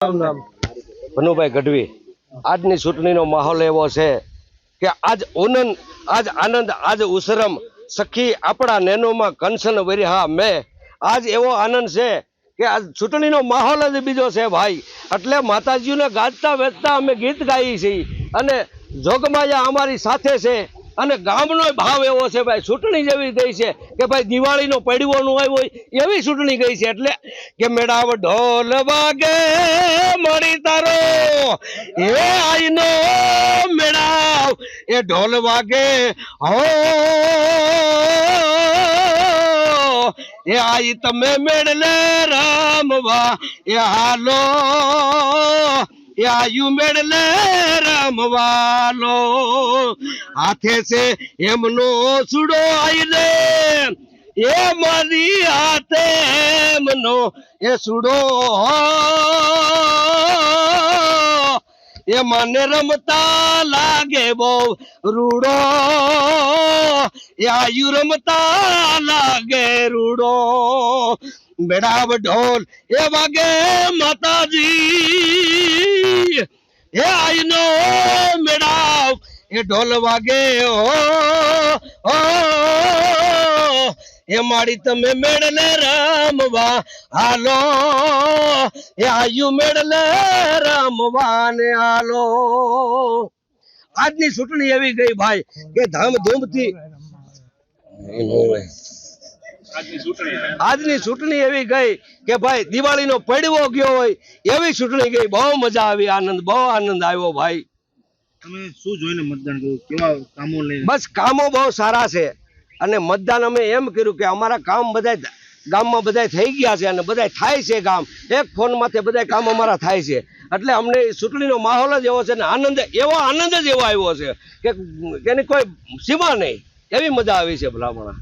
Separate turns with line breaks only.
ભનુભાઈ ગઢવી આજની ચૂંટણીનો માહોલ એવો છે કે આજ આનંદ આજ ઉસરમ સખી આપણા નેનોમાં કંસન વરિહા મેં આજ એવો આનંદ છે કે આજ ચૂંટણીનો માહોલ જ બીજો છે ભાઈ। એટલે માતાજીને ગાજતા વેચતા અમે ગીત ગાઈએ છીએ અને જોગમાયા અમારી સાથે છે અને ગામનો ભાવ એવો છે ભાઈ। ચૂંટણી જેવી ગઈ છે કે ભાઈ દિવાળીનો પડવાનો આવ્યો એવી ચૂંટણી ગઈ છે। એટલે કે મેળાવ ઢોલ વાગે મળી તારો એ આઈનો મેળાવ એ ઢોલ વાગે હો એ આઈ તમે મેળલે રામવા એ હાલો એ આયુ મેળલે રામવાલો હાથે છે એમનો સુડો આઈ રે એ મારી હાથે એમનો એ સુડો એ મને રમતા લાગે બહુ રૂડો એ આયુ રમતા લાગે રૂડો મેળાવ ઢોલ એ વાગે માતાજી એ આઈનો મેળાવ એ ઢોલ વાગે હો એ મારી તમે મેળલે રામવા હાલો એ આયુ મેળલે રામવા ને હાલો। આજની ચૂંટણી એવી ગઈ ભાઈ કે ધામધૂમથી આજની ચૂંટણી એવી ગઈ કે ભાઈ દિવાળીનો પડવો ગયો હોય એવી ચૂંટણી ગઈ। બહુ મજા આવી, બહુ આનંદ આવ્યો ભાઈ।
તમે શું જોઈને મતદાન કર્યું? કેવા કામો લઈને?
બસ કામો બહુ સારા છે અને મતદાન અમે એમ કર્યું કે અમારા કામ બધા ગામમાં બધા થઈ ગયા છે અને બધા થાય છે કામ એક ફોન માંથી બધા કામ અમારા થાય છે। એટલે અમને ચૂંટણીનો માહોલ જ એવો છે ને આનંદ જ એવો આવ્યો છે કે એની કોઈ સીમા નહીં, એવી મજા આવી છે ભલામણા।